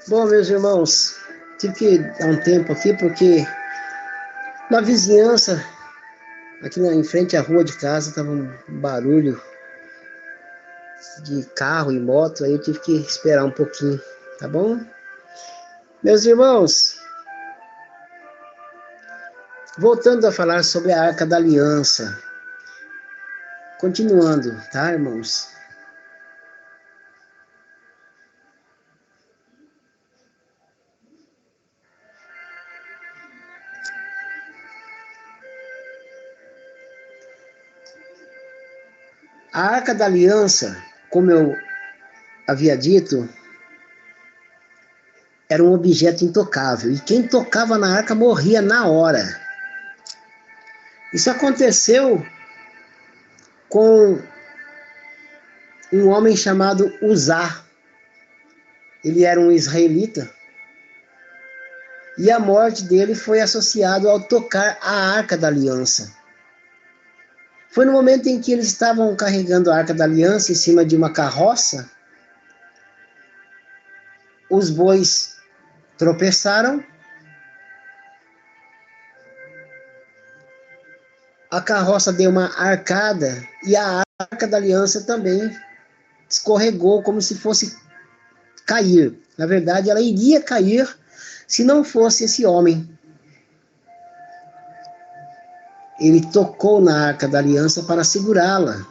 Bom, meus irmãos, tive que dar um tempo aqui porque na vizinhança, em frente à rua de casa, estava um barulho de carro e moto, aí eu tive que esperar um pouquinho, tá bom? Meus irmãos, voltando a falar sobre a Arca da Aliança, continuando, tá, irmãos? A Arca da Aliança, como eu havia dito, era um objeto intocável, e quem tocava na arca morria na hora. Isso aconteceu com um homem chamado Uzá. Ele era um israelita, e a morte dele foi associada ao tocar a Arca da Aliança. Foi no momento em que eles estavam carregando a Arca da Aliança em cima de uma carroça, os bois tropeçaram, a carroça deu uma arcada e a Arca da Aliança também escorregou como se fosse cair. Na verdade, ela iria cair se não fosse esse homem. Ele tocou na Arca da Aliança para segurá-la.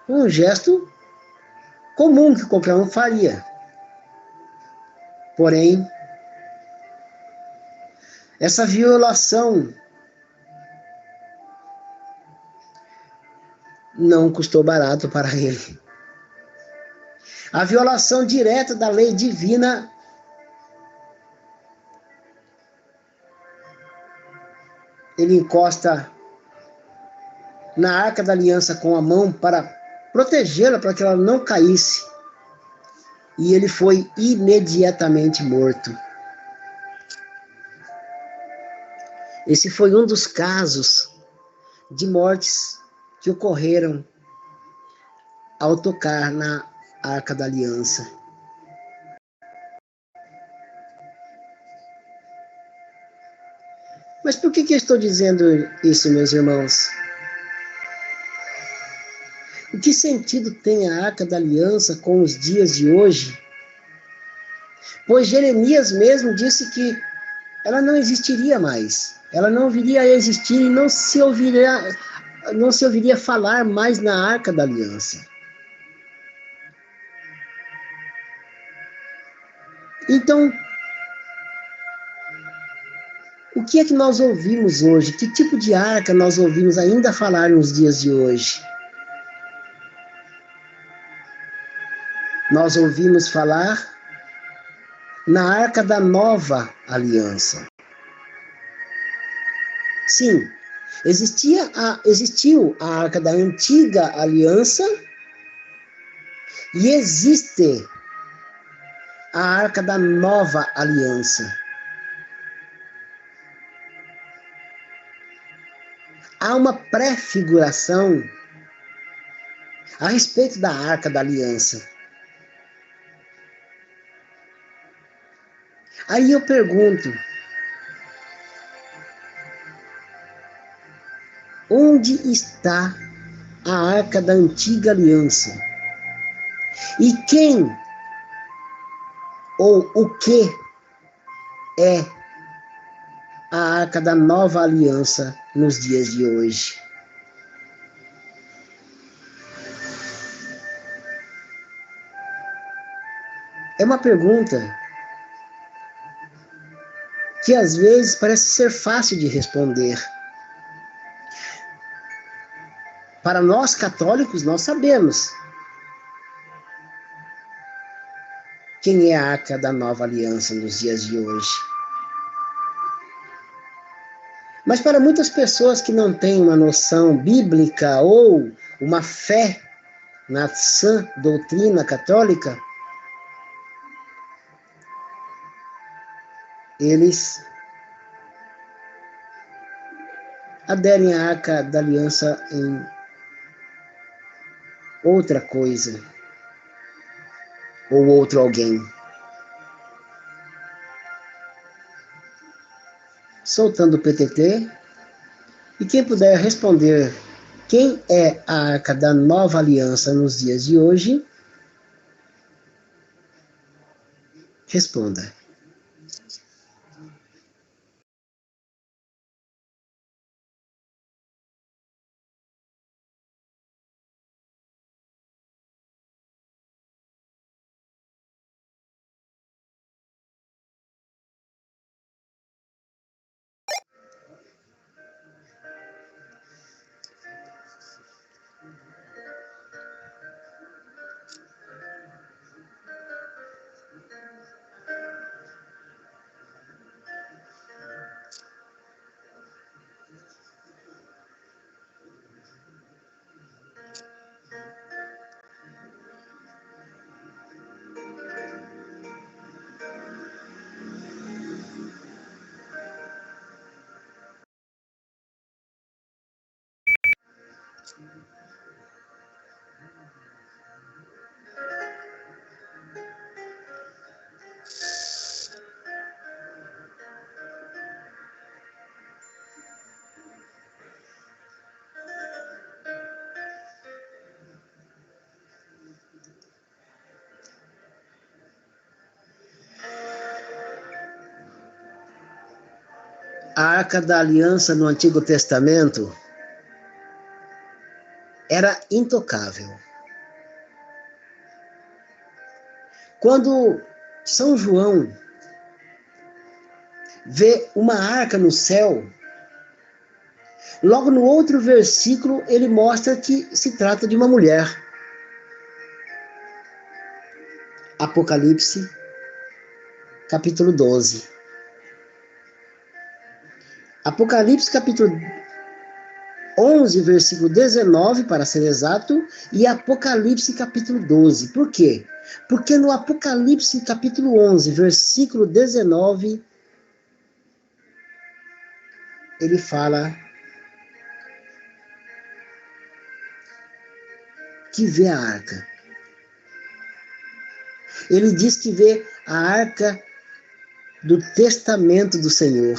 Um gesto comum que qualquer um faria. Porém, essa violação não custou barato para ele. A violação direta da lei divina ele encosta na Arca da Aliança com a mão para protegê-la, para que ela não caísse. E ele foi imediatamente morto. Esse foi um dos casos de mortes que ocorreram ao tocar na Arca da Aliança. Mas por que eu estou dizendo isso, meus irmãos? O que sentido tem a Arca da Aliança com os dias de hoje? Pois Jeremias mesmo disse que ela não existiria mais. Ela não viria a existir e não se ouviria falar mais na Arca da Aliança. Então, o que é que nós ouvimos hoje? Que tipo de arca nós ouvimos ainda falar nos dias de hoje? Nós ouvimos falar na Arca da Nova Aliança. Sim, existiu a Arca da Antiga Aliança e existe a Arca da Nova Aliança. Há uma prefiguração a respeito da Arca da Aliança. Aí eu pergunto, onde está a Arca da Antiga Aliança? E quem ou o que é a Arca da Nova Aliança nos dias de hoje? É uma pergunta que às vezes parece ser fácil de responder. Para nós católicos, nós sabemos quem é a Arca da Nova Aliança nos dias de hoje. Mas para muitas pessoas que não têm uma noção bíblica ou uma fé na sã doutrina católica, eles aderem à Arca da Aliança em outra coisa ou outro alguém. soltando o PTT. E quem puder responder quem é a Arca da Nova Aliança nos dias de hoje, responda. A Arca da Aliança no Antigo Testamento era intocável. Quando São João vê uma arca no céu, logo no outro versículo ele mostra que se trata de uma mulher. Apocalipse, capítulo 12. Apocalipse, capítulo 11, versículo 19, para ser exato, e Apocalipse, capítulo 12. Por quê? Porque no Apocalipse, capítulo 11, versículo 19, ele fala que vê a arca. Ele diz que vê a arca do testamento do Senhor.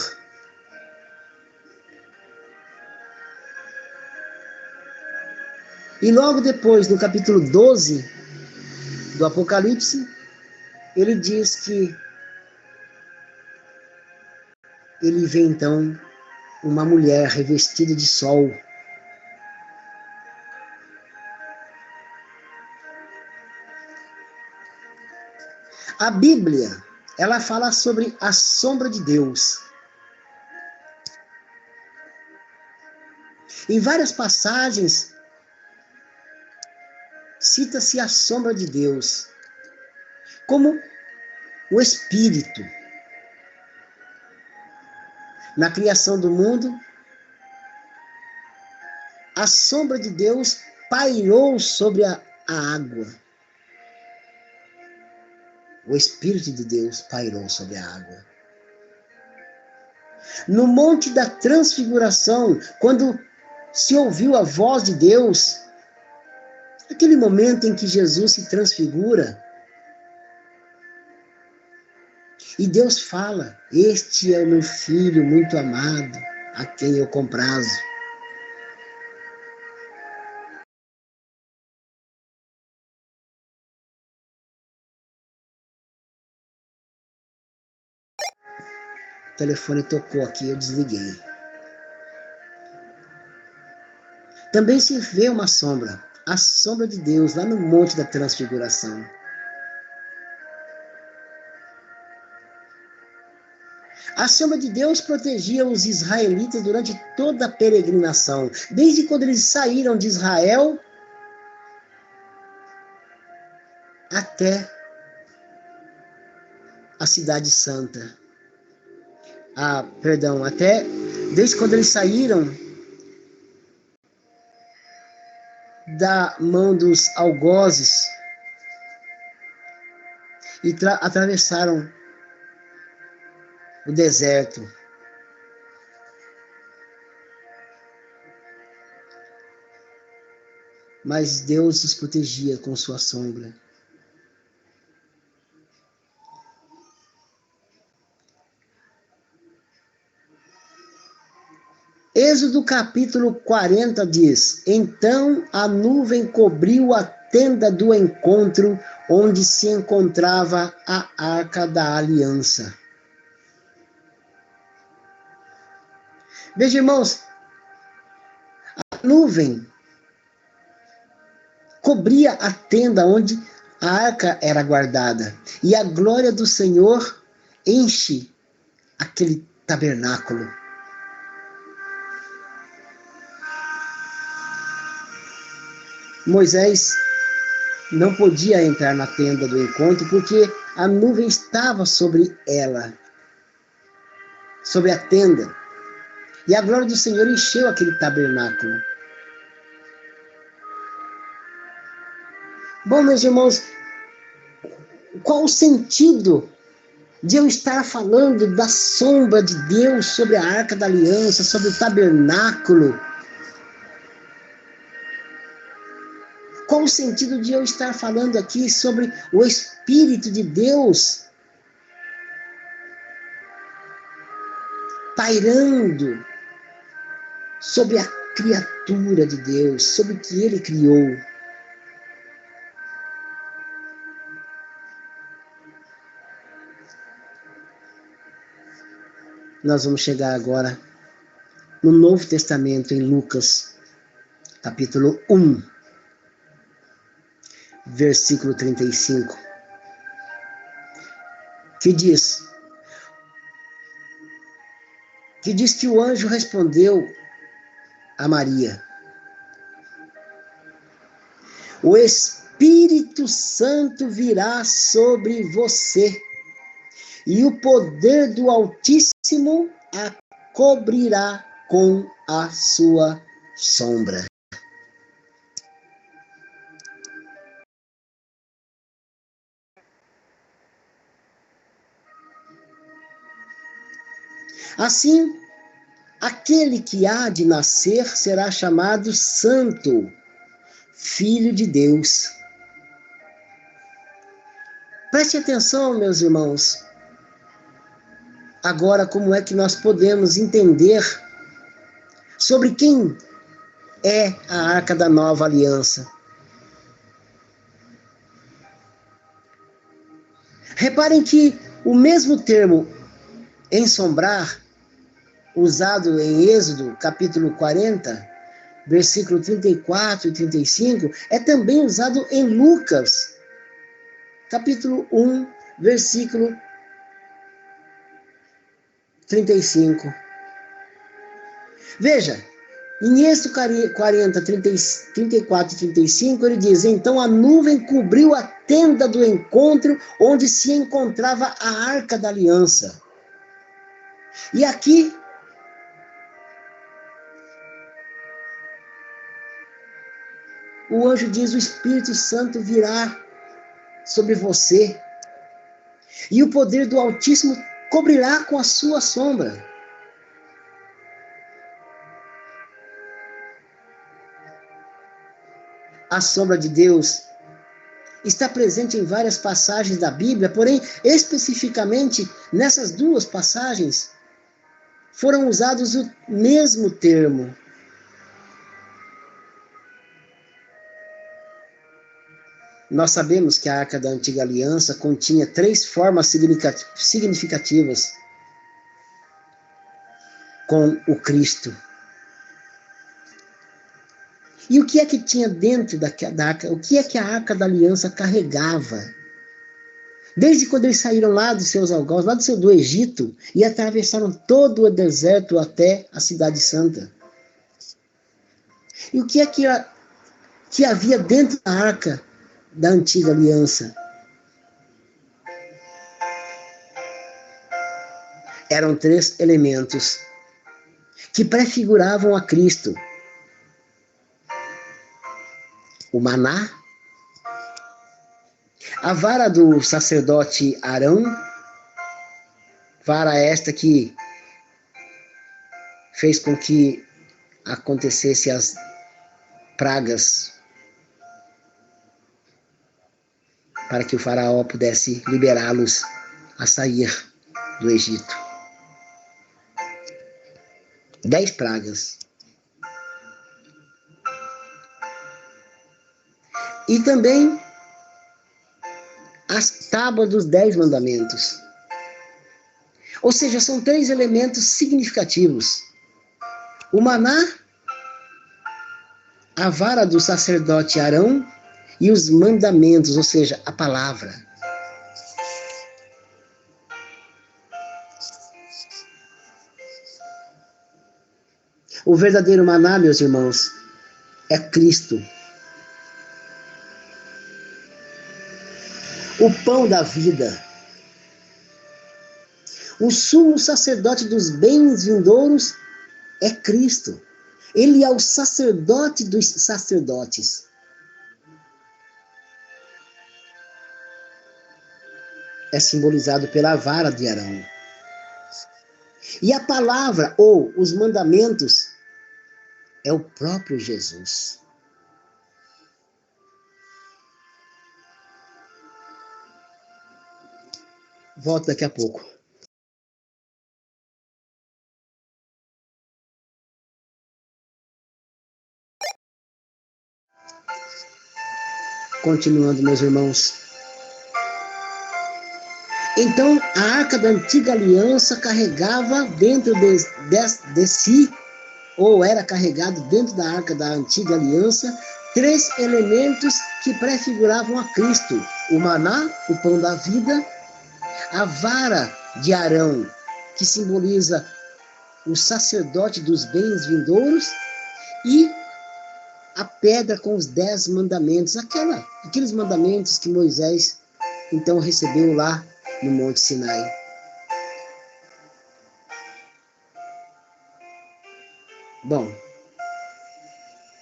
E logo depois, no capítulo 12 do Apocalipse, ele diz que ele vê então uma mulher revestida de sol. A Bíblia, ela fala sobre a sombra de Deus. Em várias passagens, cita-se a sombra de Deus como o Espírito. Na criação do mundo, a sombra de Deus pairou sobre a água. O Espírito de Deus pairou sobre a água. No Monte da Transfiguração, quando se ouviu a voz de Deus, aquele momento em que Jesus se transfigura, e Deus fala: este é o meu filho muito amado, a quem eu comprazo. O telefone tocou aqui, eu desliguei. Também se vê uma sombra, a sombra de Deus, lá no Monte da Transfiguração. A sombra de Deus protegia os israelitas durante toda a peregrinação, desde quando eles saíram de Israel até a Cidade Santa. Até desde quando eles saíram da mão dos algozes e atravessaram o deserto. Mas Deus os protegia com sua sombra. Êxodo capítulo 40 diz: Então a nuvem cobriu a tenda do encontro, onde se encontrava a arca da aliança. Veja, irmãos, a nuvem cobria a tenda onde a arca era guardada, e a glória do Senhor enche aquele tabernáculo. Moisés não podia entrar na tenda do encontro porque a nuvem estava sobre ela, sobre a tenda. E a glória do Senhor encheu aquele tabernáculo. Bom, meus irmãos, qual o sentido de eu estar falando da sombra de Deus sobre a arca da aliança, sobre o tabernáculo? Qual o sentido de eu estar falando aqui sobre o Espírito de Deus pairando sobre a criatura de Deus, sobre o que Ele criou? Nós vamos chegar agora no Novo Testamento, em Lucas, capítulo 1, versículo 35, que diz que o anjo respondeu a Maria: o Espírito Santo virá sobre você, e o poder do Altíssimo a cobrirá com a sua sombra. Assim, aquele que há de nascer será chamado Santo, Filho de Deus. Preste atenção, meus irmãos. Agora, como é que nós podemos entender sobre quem é a Arca da Nova Aliança? Reparem que o mesmo termo ensombrar, usado em Êxodo, capítulo 40, versículo 34 e 35, é também usado em Lucas, capítulo 1, versículo 35. Veja, em Êxodo 40, 34 e 35, ele diz: Então a nuvem cobriu a tenda do encontro, onde se encontrava a Arca da Aliança. E aqui, o anjo diz: o Espírito Santo virá sobre você, e o poder do Altíssimo cobrirá com a sua sombra. A sombra de Deus está presente em várias passagens da Bíblia, porém, especificamente nessas duas passagens, foram usados o mesmo termo. Nós sabemos que a Arca da Antiga Aliança continha 3 formas significativas com o Cristo. E o que é que tinha dentro da arca? O que é que a Arca da Aliança carregava? Desde quando eles saíram lá dos seus algozes, lá do Egito, e atravessaram todo o deserto até a Cidade Santa. E o que é que havia dentro da Arca da Antiga Aliança? Eram 3 elementos que prefiguravam a Cristo: o maná, a vara do sacerdote Arão, vara esta que fez com que acontecesse as pragas, para que o faraó pudesse liberá-los a sair do Egito. 10 pragas. E também as tábuas dos 10 mandamentos. Ou seja, são 3 elementos significativos. O maná, a vara do sacerdote Arão e os mandamentos, ou seja, a palavra. O verdadeiro maná, meus irmãos, é Cristo. O pão da vida. O sumo sacerdote dos bens vindouros é Cristo. Ele é o sacerdote dos sacerdotes. É simbolizado pela vara de Arão. E a palavra, ou os mandamentos, é o próprio Jesus. Volto daqui a pouco. Continuando, meus irmãos. Então, a arca da antiga aliança carregava dentro de si, ou era carregado dentro da arca da antiga aliança, 3 elementos que prefiguravam a Cristo: o maná, o pão da vida, a vara de Arão, que simboliza o sacerdote dos bens vindouros, e a pedra com os 10 mandamentos, aqueles mandamentos que Moisés então recebeu lá no Monte Sinai. Bom,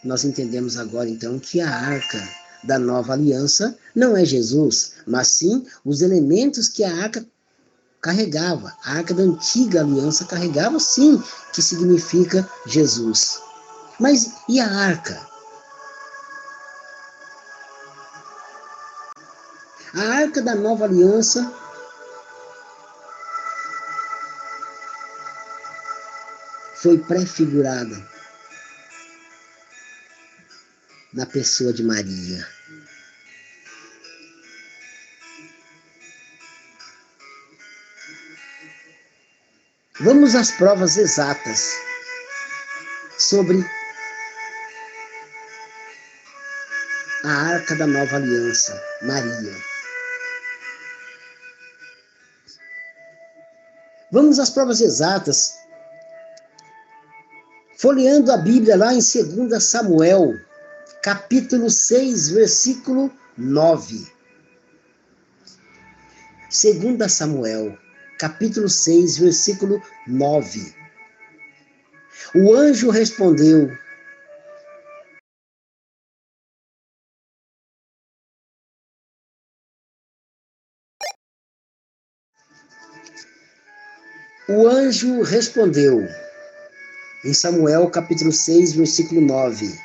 nós entendemos agora então que a arca da nova aliança não é Jesus, mas sim os elementos que a arca carregava. A arca da antiga aliança carregava, sim, que significa Jesus. Mas e a arca? A arca da nova aliança foi prefigurada na pessoa de Maria. Vamos às provas exatas sobre a arca da nova aliança, Maria. Vamos às provas exatas, folheando a Bíblia lá em 2 Samuel, capítulo 6, versículo 9. 2 Samuel, capítulo 6, versículo 9. O anjo respondeu: O anjo respondeu, em Samuel capítulo 6, versículo 9.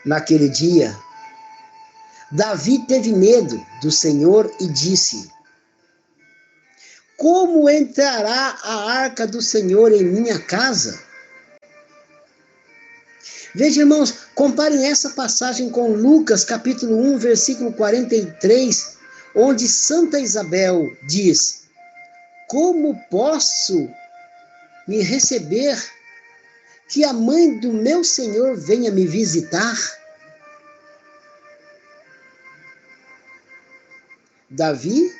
Naquele dia, Davi teve medo do Senhor e disse: como entrará a arca do Senhor em minha casa? Veja, irmãos, comparem essa passagem com Lucas capítulo 1, versículo 43, onde Santa Isabel diz: como posso me receber que a mãe do meu Senhor venha me visitar? Davi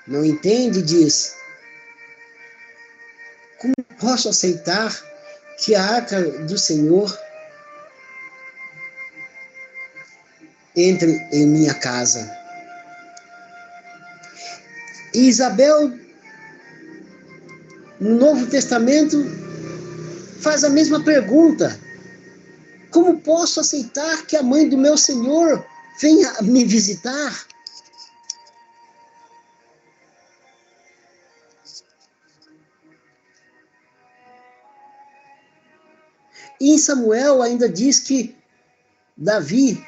não entende e diz: como posso aceitar que a arca do Senhor entre em minha casa? E Isabel, no Novo Testamento, faz a mesma pergunta: como posso aceitar que a mãe do meu Senhor venha me visitar? E em Samuel ainda diz que Davi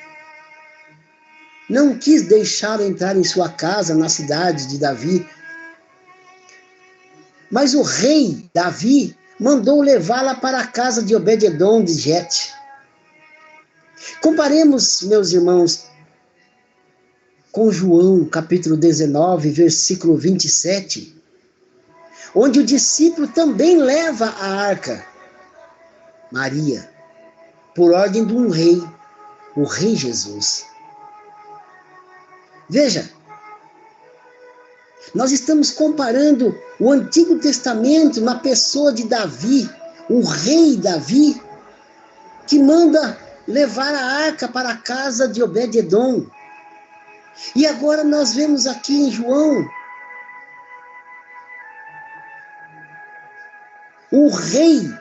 não quis deixá-la entrar em sua casa, na cidade de Davi. Mas o rei Davi mandou levá-la para a casa de Obed-edom de Gete. Comparemos, meus irmãos, com João, capítulo 19, versículo 27, onde o discípulo também leva a arca, Maria, por ordem de um rei, o rei Jesus. Veja, nós estamos comparando o Antigo Testamento na pessoa de Davi, o rei Davi, que manda levar a arca para a casa de Obed-edom. E agora nós vemos aqui em João, o rei,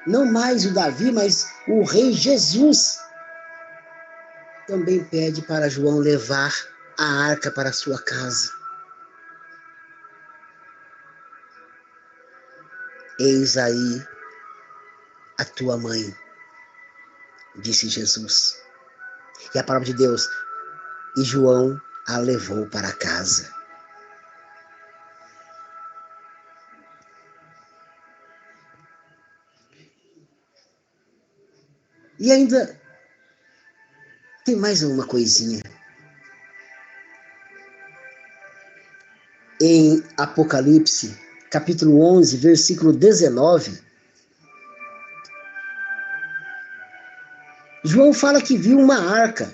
não mais o Davi, mas o rei Jesus, também pede para João levar a arca para a sua casa. Eis aí a tua mãe, disse Jesus. E a palavra de Deus, e João a levou para casa. E ainda tem mais uma coisinha. Em Apocalipse, capítulo 11, versículo 19, João fala que viu uma arca,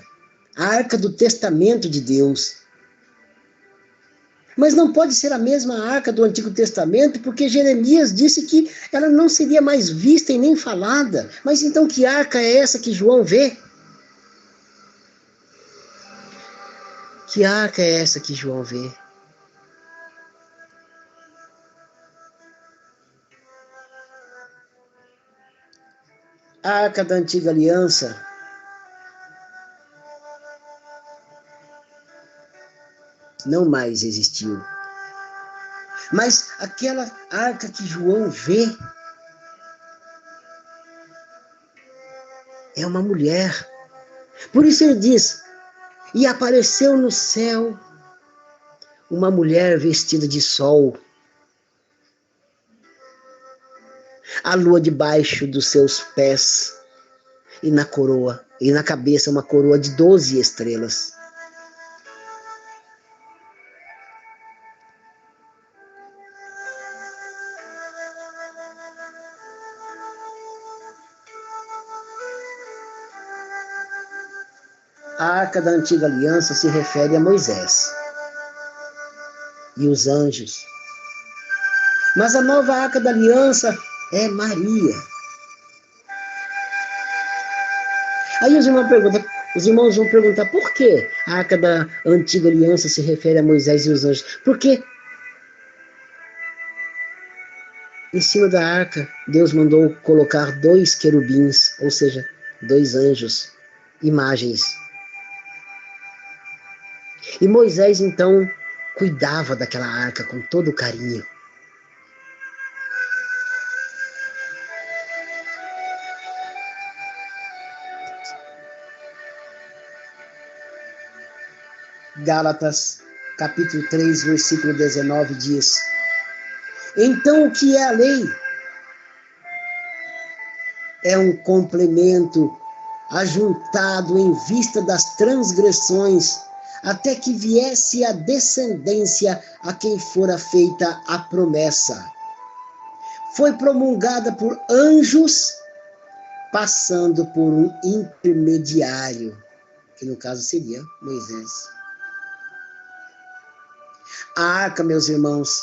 a arca do testamento de Deus. Mas não pode ser a mesma arca do Antigo Testamento, porque Jeremias disse que ela não seria mais vista e nem falada. Mas então que arca é essa que João vê? Que arca é essa que João vê? A arca da antiga aliança não mais existiu. Mas aquela arca que João vê é uma mulher. Por isso ele diz, e apareceu no céu uma mulher vestida de sol, a lua debaixo dos seus pés, e na cabeça uma coroa de 12 estrelas. A arca da antiga aliança se refere a Moisés e os anjos. Mas a nova arca da aliança é Maria. Aí os irmãos vão perguntar por que a arca da antiga aliança se refere a Moisés e os anjos? Porque em cima da arca Deus mandou colocar 2 querubins, ou seja, 2 anjos, imagens. E Moisés, então, cuidava daquela arca com todo carinho. Gálatas, capítulo 3, versículo 19, diz: então o que é a lei? É um complemento ajuntado em vista das transgressões, até que viesse a descendência a quem fora feita a promessa. Foi promulgada por anjos, passando por um intermediário, que no caso seria Moisés. A arca, meus irmãos,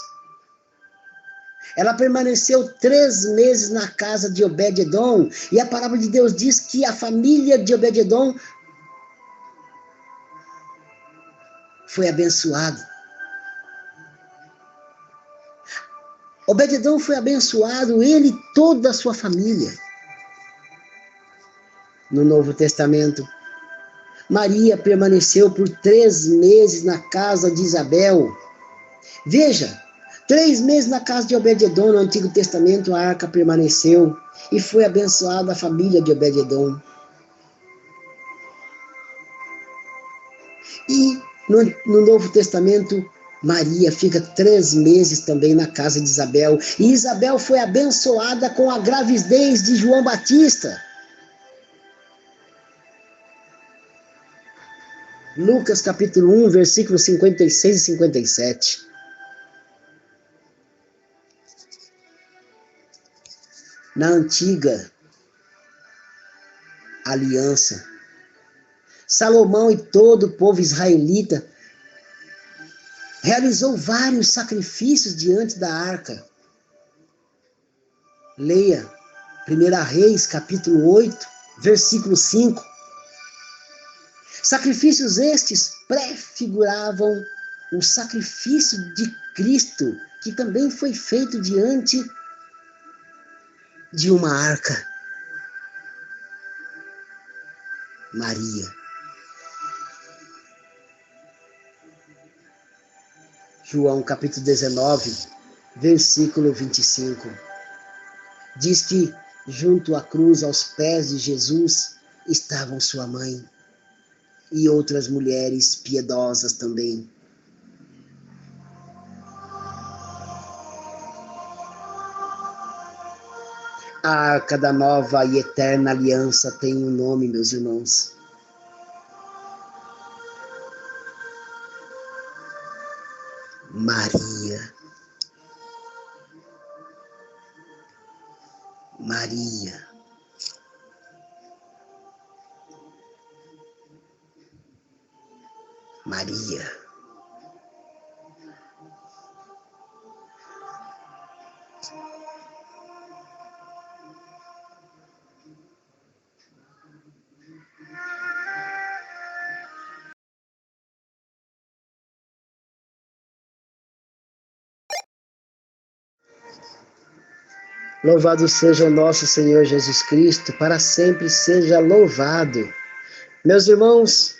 ela permaneceu 3 meses na casa de Obed-edom, e a palavra de Deus diz que a família de Obed-edom foi abençoada. Obed-edom foi abençoado, ele e toda a sua família. No Novo Testamento, Maria permaneceu por 3 meses na casa de Isabel. Veja, 3 meses na casa de Obed-edom, no Antigo Testamento, a arca permaneceu e foi abençoada a família de Obed-edom. E no Novo Testamento, Maria fica 3 meses também na casa de Isabel. E Isabel foi abençoada com a gravidez de João Batista. Lucas capítulo 1, versículos 56 e 57. Na antiga aliança, Salomão e todo o povo israelita realizou vários sacrifícios diante da arca. Leia 1 Reis, capítulo 8, versículo 5. Sacrifícios estes prefiguravam o sacrifício de Cristo, que também foi feito diante de uma arca. Maria. João capítulo 19, versículo 25. Diz que junto à cruz, aos pés de Jesus, estavam sua mãe e outras mulheres piedosas também. A arca da nova e eterna aliança tem um nome, meus irmãos. Maria. Maria. Maria. Louvado seja o nosso Senhor Jesus Cristo, para sempre seja louvado. Meus irmãos,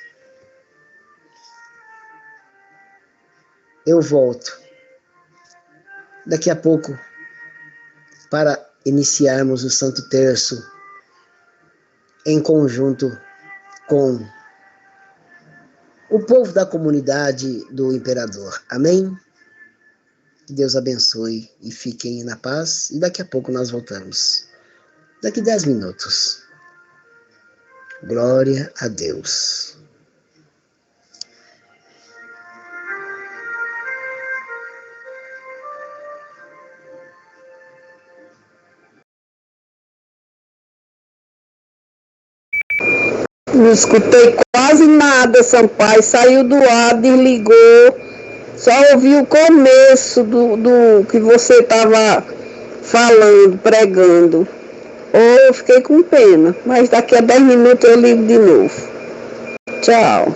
eu volto daqui a pouco para iniciarmos o Santo Terço em conjunto com o povo da comunidade do Imperador. Amém? Que Deus abençoe e fiquem na paz. E daqui a pouco nós voltamos. Daqui 10 minutos. Glória a Deus. Não escutei quase nada, Sampaio. Saiu do ar, desligou. Só ouvi o começo do que você estava falando, pregando. Eu fiquei com pena, mas daqui a 10 minutos eu ligo de novo. Tchau.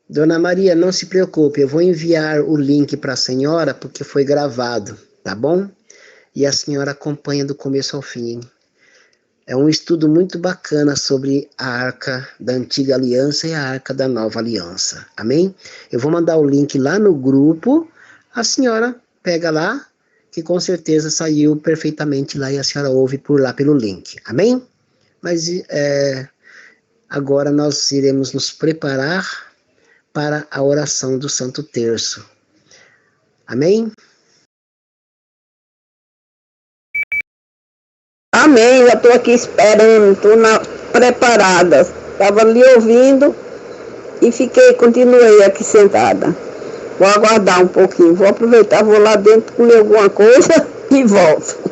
Dona Maria, não se preocupe, eu vou enviar o link para a senhora, porque foi gravado, tá bom? E a senhora acompanha do começo ao fim. É um estudo muito bacana sobre a Arca da Antiga Aliança e a Arca da Nova Aliança. Amém? Eu vou mandar o link lá no grupo. A senhora pega lá, que com certeza saiu perfeitamente lá e a senhora ouve por lá pelo link. Amém? Mas agora nós iremos nos preparar para a oração do Santo Terço. Amém? Amém, já estou aqui esperando, estou preparada. Estava ali ouvindo e continuei aqui sentada. Vou aguardar um pouquinho, vou aproveitar, vou lá dentro comer alguma coisa e volto.